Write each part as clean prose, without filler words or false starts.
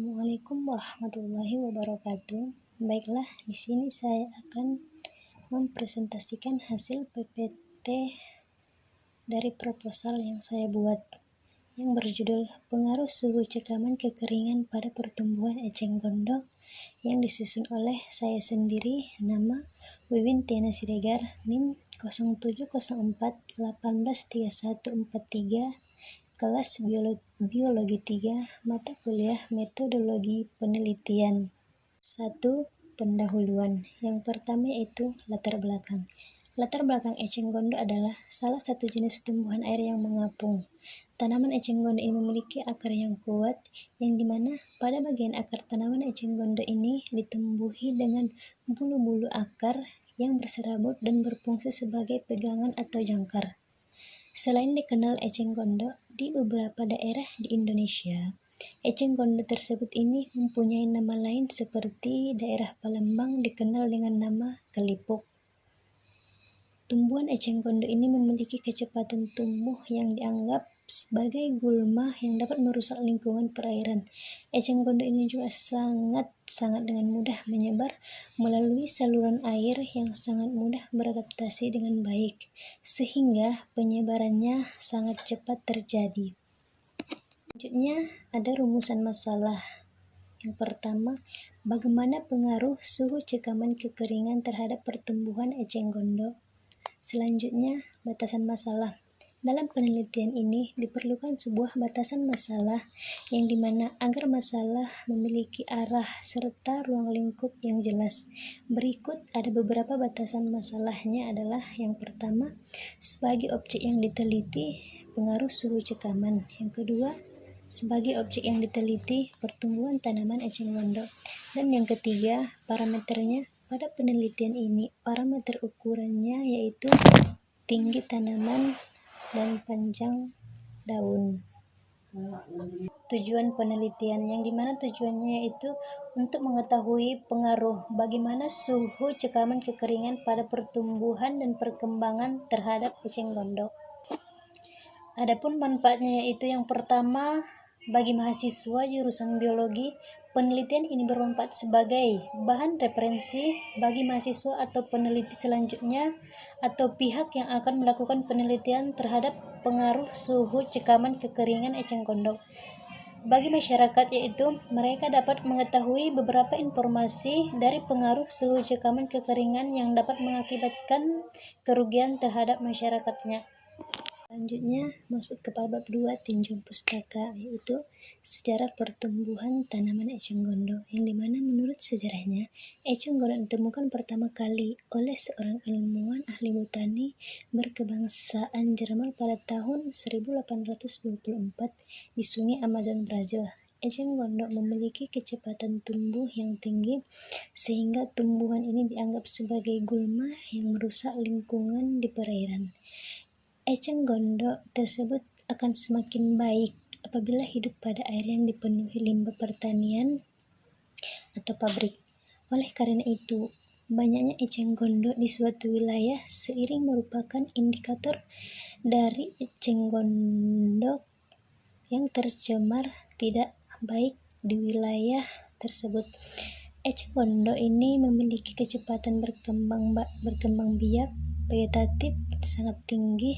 Assalamualaikum warahmatullahi wabarakatuh. Baiklah, di sini saya akan mempresentasikan hasil PPT dari proposal yang saya buat yang berjudul Pengaruh Suhu Cekaman Kekeringan pada Pertumbuhan Eceng Gondok yang disusun oleh saya sendiri, nama Wiwin Tiana Siregar, NIM 0704183143, kelas Biologi 3, mata kuliah Metodologi Penelitian. 1. Pendahuluan. Yang pertama yaitu latar belakang. Latar belakang eceng gondok adalah salah satu jenis tumbuhan air yang mengapung. Tanaman eceng gondok ini memiliki akar yang kuat, yang dimana pada bagian akar tanaman eceng gondok ini ditumbuhi dengan bulu-bulu akar yang berserabut dan berfungsi sebagai pegangan atau jangkar. Selain dikenal eceng gondok di beberapa daerah di Indonesia, eceng gondok tersebut ini mempunyai nama lain seperti daerah Palembang dikenal dengan nama kelipuk. Tumbuhan eceng gondok ini memiliki kecepatan tumbuh yang dianggap sebagai gulma yang dapat merusak lingkungan perairan. Eceng gondok ini juga sangat dengan mudah menyebar melalui saluran air yang sangat mudah beradaptasi dengan baik, sehingga penyebarannya sangat cepat terjadi. Selanjutnya ada rumusan masalah. Yang pertama, bagaimana pengaruh suhu cekaman kekeringan terhadap pertumbuhan eceng gondok? Selanjutnya, batasan masalah. Dalam penelitian ini diperlukan sebuah batasan masalah yang dimana agar masalah memiliki arah serta ruang lingkup yang jelas. Berikut ada beberapa batasan masalahnya adalah yang pertama, sebagai objek yang diteliti pengaruh suhu cekaman. Yang kedua, sebagai objek yang diteliti pertumbuhan tanaman eceng gondok. Dan yang ketiga, parameternya. Pada penelitian ini, parameter ukurannya yaitu tinggi tanaman dan panjang daun. Tujuan penelitian yang dimana tujuannya yaitu untuk mengetahui pengaruh bagaimana suhu cekaman kekeringan pada pertumbuhan dan perkembangan terhadap eceng gondok. Adapun manfaatnya yaitu yang pertama, bagi mahasiswa jurusan biologi, penelitian ini bermanfaat sebagai bahan referensi bagi mahasiswa atau peneliti selanjutnya atau pihak yang akan melakukan penelitian terhadap pengaruh suhu cekaman kekeringan eceng gondok. Bagi masyarakat yaitu mereka dapat mengetahui beberapa informasi dari pengaruh suhu cekaman kekeringan yang dapat mengakibatkan kerugian terhadap masyarakatnya. Selanjutnya masuk ke bab 2 tinjau pustaka, yaitu sejarah pertumbuhan tanaman eceng gondok, yang dimana menurut sejarahnya eceng gondok ditemukan pertama kali oleh seorang ilmuwan ahli botani berkebangsaan Jerman pada tahun 1824 di sungai Amazon, Brazil. Eceng gondok memiliki kecepatan tumbuh yang tinggi sehingga tumbuhan ini dianggap sebagai gulma yang merusak lingkungan di perairan. Eceng gondok tersebut akan semakin baik apabila hidup pada air yang dipenuhi limbah pertanian atau pabrik. Oleh karena itu, banyaknya eceng gondok di suatu wilayah seiring merupakan indikator dari eceng gondok yang tercemar tidak baik di wilayah tersebut. Eceng gondok ini memiliki kecepatan berkembang biak vegetatif sangat tinggi,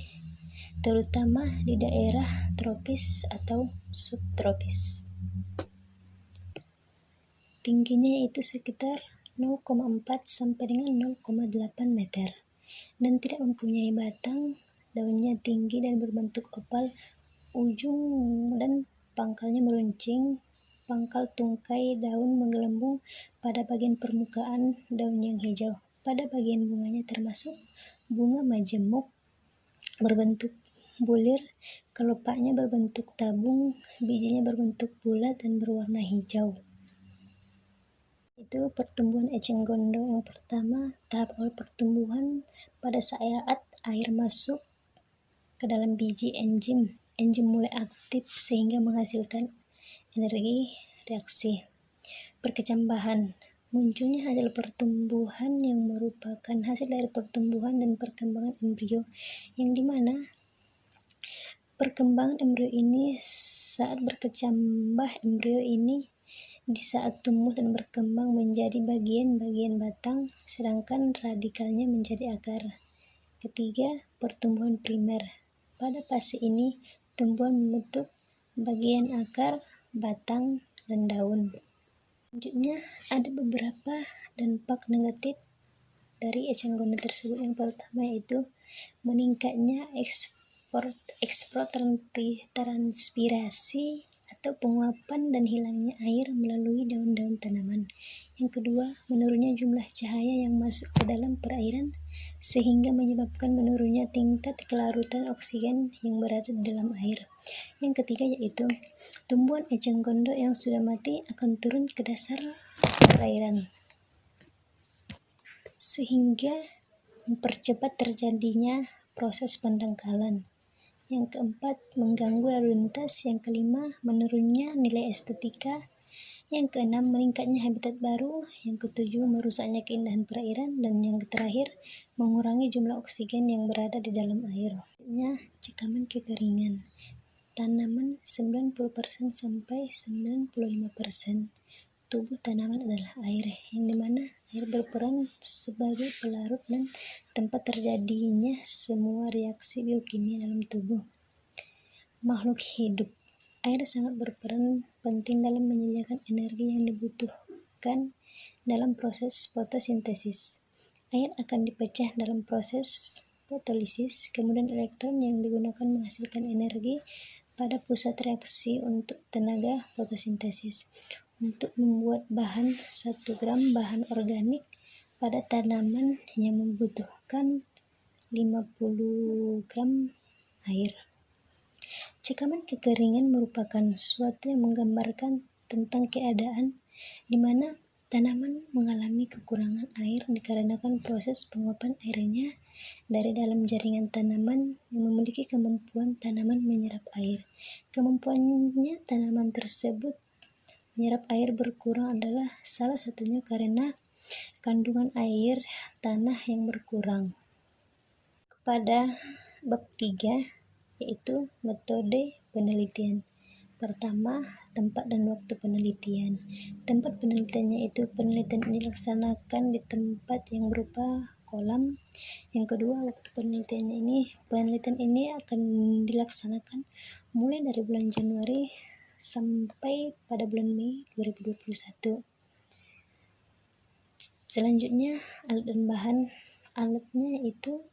terutama di daerah tropis atau subtropis. Tingginya yaitu sekitar 0,4 sampai dengan 0,8 meter dan tidak mempunyai batang. Daunnya tinggi dan berbentuk oval, ujung dan pangkalnya meruncing. Pangkal tungkai daun menggelembung pada bagian permukaan daun yang hijau. Pada bagian bunganya termasuk bunga majemuk berbentuk bulir, kelopaknya berbentuk tabung, bijinya berbentuk bulat dan berwarna hijau. Itu pertumbuhan eceng gondok yang pertama. Tahap awal pertumbuhan pada saat air masuk ke dalam biji, enzim mulai aktif sehingga menghasilkan energi reaksi. Perkecambahan, munculnya hasil pertumbuhan yang merupakan hasil dari pertumbuhan dan perkembangan embrio, yang dimana perkembangan embrio ini saat berkecambah embrio ini di saat tumbuh dan berkembang menjadi bagian-bagian batang, sedangkan radikalnya menjadi akar. Ketiga, pertumbuhan primer. Pada fase ini, tumbuhan membentuk bagian akar, batang, dan daun. Selanjutnya, ada beberapa dampak negatif dari eceng gondok tersebut. Yang pertama yaitu meningkatnya ekspirotranspirasi atau penguapan dan hilangnya air melalui daun-daun tanaman. Yang kedua, menurunnya jumlah cahaya yang masuk ke dalam perairan sehingga menyebabkan menurunnya tingkat kelarutan oksigen yang berada di dalam air. Yang ketiga yaitu tumbuhan eceng gondok yang sudah mati akan turun ke dasar perairan sehingga mempercepat terjadinya proses pendangkalan. Yang keempat, mengganggu lalu lintas. Yang kelima, menurunnya nilai estetika. Yang keenam, meningkatnya habitat baru. Yang ketujuh, merusaknya keindahan perairan. Dan yang terakhir, mengurangi jumlah oksigen yang berada di dalam air. Cekaman kekeringan. Tanaman 90% sampai 95% tubuh tanaman adalah air, yang dimana air berperan sebagai pelarut dan tempat terjadinya semua reaksi biokimia dalam tubuh makhluk hidup. Air sangat berperan penting dalam menyediakan energi yang dibutuhkan dalam proses fotosintesis. Air akan dipecah dalam proses fotolisis, kemudian elektron yang digunakan menghasilkan energi pada pusat reaksi untuk tenaga fotosintesis. Untuk membuat bahan 1 gram bahan organik pada tanaman hanya membutuhkan 50 gram air. Cekaman kekeringan merupakan suatu yang menggambarkan tentang keadaan di mana tanaman mengalami kekurangan air dikarenakan proses penguapan airnya dari dalam jaringan tanaman yang memiliki kemampuan tanaman menyerap air. Kemampuannya tanaman tersebut menyerap air berkurang adalah salah satunya karena kandungan air tanah yang berkurang. Pada bab 3 yaitu metode penelitian. Pertama, tempat dan waktu penelitian. Tempat penelitiannya itu penelitian ini dilaksanakan di tempat yang berupa kolam. Yang kedua, waktu penelitian ini akan dilaksanakan mulai dari bulan Januari sampai pada bulan Mei 2021. Selanjutnya, alat dan bahan. Alatnya itu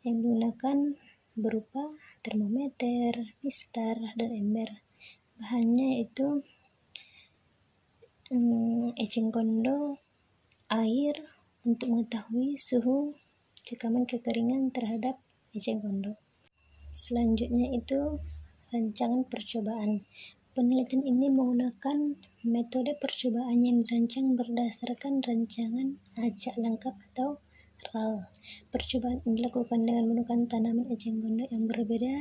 yang digunakan berupa termometer, mistar, dan ember. Bahannya itu eceng gondok, air untuk mengetahui suhu cekaman kekeringan terhadap eceng gondok. Selanjutnya itu rancangan percobaan. Penelitian ini menggunakan metode percobaan yang dirancang berdasarkan rancangan acak lengkap atau RAL. Percobaan ini dilakukan dengan menggunakan tanaman eceng gondok yang berbeda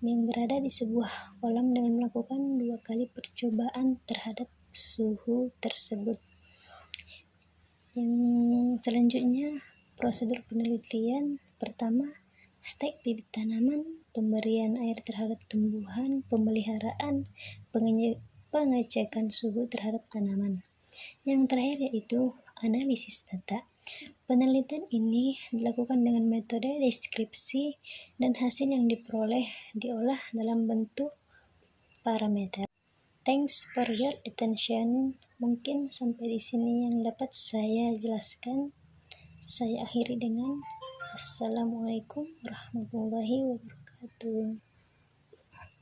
yang berada di sebuah kolam dengan melakukan 2 kali percobaan terhadap suhu tersebut. Yang selanjutnya, prosedur penelitian. Pertama, stek bibit tanaman, pemberian air terhadap tumbuhan, pemeliharaan, pengecekan suhu terhadap tanaman. Yang terakhir yaitu analisis data. Penelitian ini dilakukan dengan metode deskripsi dan hasil yang diperoleh diolah dalam bentuk parameter. Thanks for your attention. Mungkin sampai di sini yang dapat saya jelaskan. Saya akhiri dengan Assalamualaikum warahmatullahi wabarakatuh.